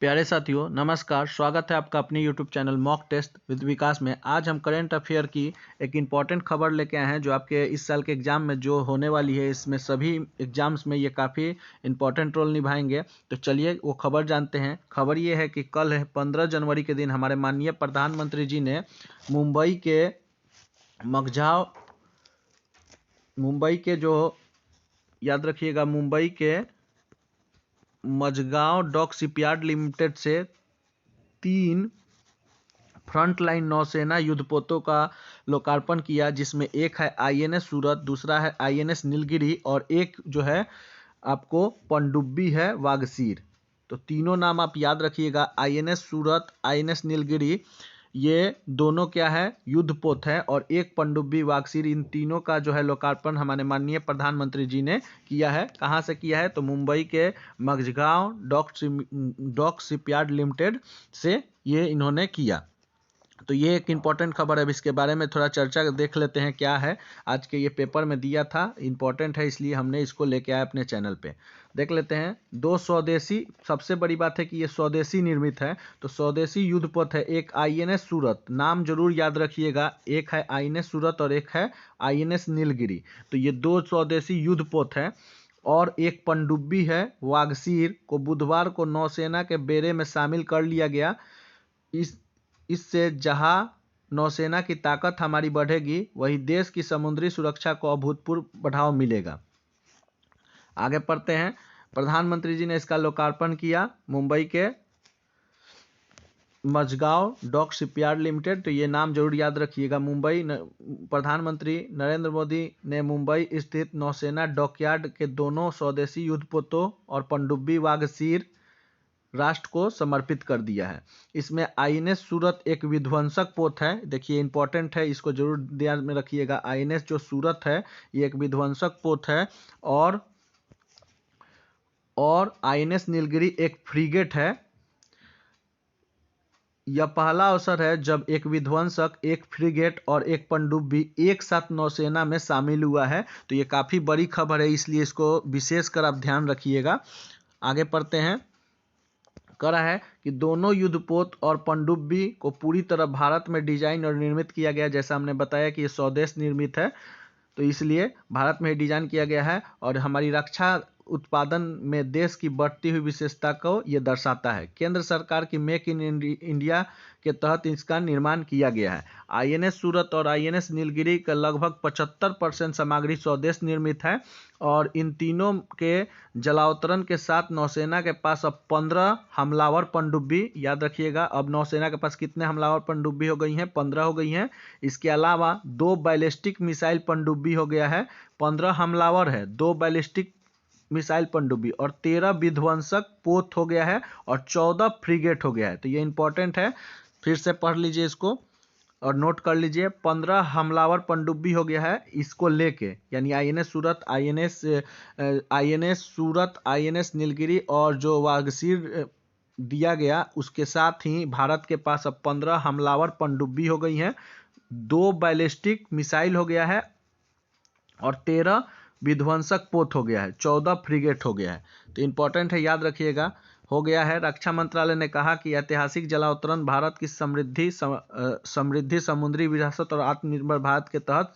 प्यारे साथियों नमस्कार। स्वागत है आपका अपने YouTube channel mock test with Vikas में। आज हम करंट अफेयर की एक इम्पॉर्टेंट खबर लेके आए हैं जो आपके इस साल के एग्जाम में जो होने वाली है। इसमें सभी एग्जाम्स में ये काफ़ी इम्पॉर्टेंट रोल निभाएंगे। तो चलिए वो खबर जानते हैं। खबर ये है कि कल है 15 जनवरी के दिन हमारे माननीय प्रधानमंत्री जी ने मुंबई के जो याद रखिएगा मुंबई के मझगांव डॉक शिपयार्ड लिमिटेड से 3 फ्रंटलाइन नौसेना युद्धपोतों का लोकार्पण किया, जिसमें एक है INS सूरत, दूसरा है INS नीलगिरी और एक जो है आपको पनडुब्बी है वागसीर। तो तीनों नाम आप याद रखिएगा। INS सूरत, INS नीलगिरी, ये दोनों क्या है युद्धपोत है, और एक पनडुब्बी वागसीर। इन तीनों का जो है लोकार्पण हमारे माननीय प्रधानमंत्री जी ने किया है। कहाँ से किया है? तो मुंबई के मझगांव डॉक शिपयार्ड लिमिटेड से ये इन्होंने किया। तो ये एक इम्पॉर्टेंट खबर है। अब इसके बारे में थोड़ा चर्चा देख लेते हैं क्या है। आज के ये पेपर में दिया था, इम्पॉर्टेंट है इसलिए हमने इसको लेके आए अपने चैनल पे। देख लेते हैं। 2 स्वदेशी, सबसे बड़ी बात है कि ये स्वदेशी निर्मित है। तो स्वदेशी युद्धपोत है। एक INS सूरत, नाम जरूर याद रखिएगा। एक है INS सूरत और एक है INS नीलगिरी। तो ये 2 स्वदेशी युद्धपोत है। और एक पनडुब्बी है वागसीर को बुधवार को नौसेना के बेड़े में शामिल कर लिया गया। इससे जहां नौसेना की ताकत हमारी बढ़ेगी, वही देश की समुद्री सुरक्षा को अभूतपूर्व बढ़ावा मिलेगा। आगे पढ़ते हैं। प्रधानमंत्री जी ने इसका लोकार्पण किया मुंबई के मझगांव डॉक शिपयार्ड लिमिटेड। तो ये नाम जरूर याद रखिएगा। प्रधानमंत्री नरेंद्र मोदी ने मुंबई स्थित नौसेना डॉकयार्ड के दोनों स्वदेशी युद्धपोतों और पनडुब्बी वागसीर राष्ट्र को समर्पित कर दिया है। इसमें INS सूरत एक विध्वंसक पोत है। देखिए इंपॉर्टेंट है, इसको जरूर ध्यान में रखिएगा। INS जो सूरत है ये एक विध्वंसक पोत है, और INS नीलगिरी एक फ्रीगेट है। यह पहला अवसर है जब एक विध्वंसक, एक फ्रीगेट और एक पनडुब्बी एक साथ नौसेना में शामिल हुआ है। तो ये काफ़ी बड़ी खबर है, इसलिए इसको विशेषकर आप ध्यान रखिएगा। आगे पढ़ते हैं। करा है कि दोनों युद्धपोत और पनडुब्बी को पूरी तरह भारत में डिजाइन और निर्मित किया गया। जैसा हमने बताया कि ये स्वदेश निर्मित है, तो इसलिए भारत में डिजाइन किया गया है, और हमारी रक्षा उत्पादन में देश की बढ़ती हुई विशेषता को ये दर्शाता है। केंद्र सरकार की मेक इन इंडिया के तहत इसका निर्माण किया गया है। INS सूरत और INS नीलगिरी का लगभग 75% सामग्री स्वदेश निर्मित है, और इन तीनों के जलावतरण के साथ नौसेना के पास अब 15 हमलावर पनडुब्बी, याद रखिएगा। अब नौसेना के पास कितने हमलावर पनडुब्बी हो गई हैं? 15 हो गई हैं। इसके अलावा 2 बैलिस्टिक मिसाइल पनडुब्बी हो गया है। 15 हमलावर है, 2 बैलिस्टिक मिसाइल पनडुब्बी और 13 विध्वंसक पोत हो गया है, और 14 फ्रीगेट हो गया है। तो ये इंपॉर्टेंट है, फिर से पढ़ लीजिए इसको और नोट कर लीजिए। 15 हमलावर पनडुब्बी हो गया है इसको लेके, यानी INS सूरत, INS नीलगिरी और जो वागसीर दिया गया, उसके साथ ही भारत के पास अब 15 हमलावर पनडुब्बी हो गई हैं, 2 बैलिस्टिक मिसाइल हो गया है, और 13 विध्वंसक पोत हो गया है, 14 फ्रीगेट हो गया है। तो इंपॉर्टेंट है, याद रखिएगा। हो गया है। रक्षा मंत्रालय ने कहा कि ऐतिहासिक जलावतरण भारत की समृद्धि, समुद्री विरासत और आत्मनिर्भर भारत के तहत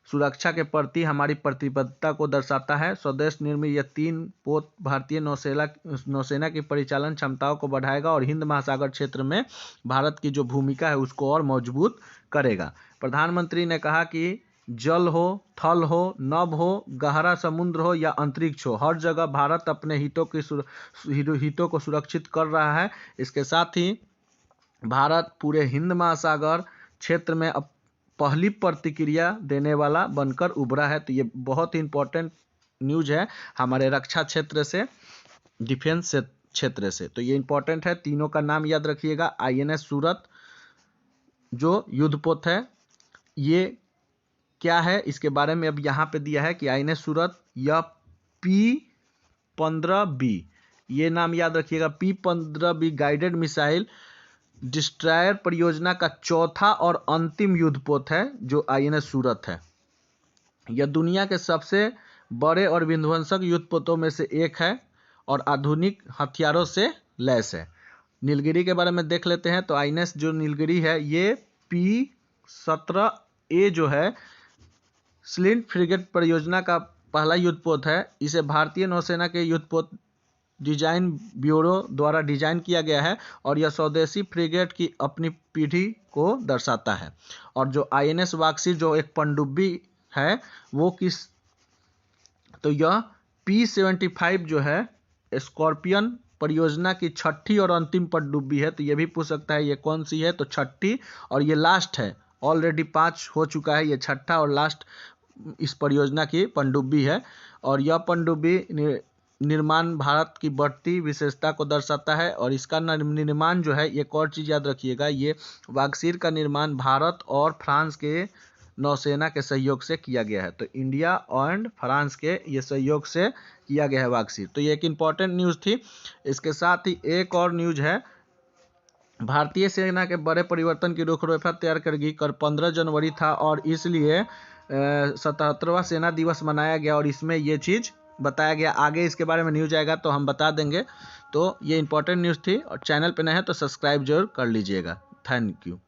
सुरक्षा के प्रति हमारी प्रतिबद्धता को दर्शाता है। स्वदेश निर्मित यह 3 पोत भारतीय नौसेना की परिचालन क्षमताओं को बढ़ाएगा और हिंद महासागर क्षेत्र में भारत की जो भूमिका है उसको और मजबूत करेगा। प्रधानमंत्री ने कहा कि जल हो, थल हो, नभ हो, गहरा समुद्र हो या अंतरिक्ष हो, हर जगह भारत अपने हितों को सुरक्षित कर रहा है। इसके साथ ही भारत पूरे हिंद महासागर क्षेत्र में अब पहली प्रतिक्रिया देने वाला बनकर उभरा है। तो ये बहुत ही इंपॉर्टेंट न्यूज़ है हमारे रक्षा क्षेत्र से, डिफेंस क्षेत्र से। तो ये इंपॉर्टेंट है। तीनों का नाम याद रखिएगा। INS सूरत जो युद्धपोत है, ये क्या है इसके बारे में अब यहाँ पे दिया है कि INS सूरत यह P-15B, ये नाम याद रखिएगा। P-15B गाइडेड मिसाइल डिस्ट्रॉयर परियोजना का चौथा और अंतिम युद्धपोत है जो INS सूरत है। यह दुनिया के सबसे बड़े और विध्वंसक युद्धपोतों में से एक है और आधुनिक हथियारों से लैस है। नीलगिरी के बारे में देख लेते हैं। तो INS जो नीलगिरी है ये P-17A जो है स्लिंट फ्रिगेट परियोजना का पहला युद्धपोत है। इसे भारतीय नौसेना के युद्धपोत डिजाइन ब्यूरो द्वारा डिजाइन किया गया है और यह स्वदेशी फ्रिगेट की अपनी पीढ़ी को दर्शाता है। और जो INS वाक्सी जो एक पनडुब्बी है वो किस, तो यह P-75 जो है स्कॉर्पियन परियोजना की छठी और अंतिम पनडुब्बी है। तो ये भी पूछ सकता है ये कौन सी है, तो छठी, और ये लास्ट है। ऑलरेडी 5 हो चुका है, ये छठा और लास्ट इस परियोजना की पनडुब्बी है। और यह पनडुब्बी निर्माण भारत की बढ़ती विशेषता को दर्शाता है। और इसका निर्माण जो है, एक और चीज़ याद रखिएगा, ये वागसीर का निर्माण भारत और फ्रांस के नौसेना के सहयोग से किया गया है। तो इंडिया एंड फ्रांस के ये सहयोग से किया गया है वागसीर। तो ये एक इम्पॉर्टेंट न्यूज़ थी। इसके साथ ही एक और न्यूज़ है, भारतीय सेना के बड़े परिवर्तन की रूपरेखा तैयार करेगी। कल 15 जनवरी था और इसलिए 77वां सेना दिवस मनाया गया और इसमें ये चीज़ बताया गया। आगे इसके बारे में न्यूज़ आएगा तो हम बता देंगे। तो ये इंपॉर्टेंट न्यूज़ थी और चैनल पे नए हैं तो सब्सक्राइब जरूर कर लीजिएगा। Thank you.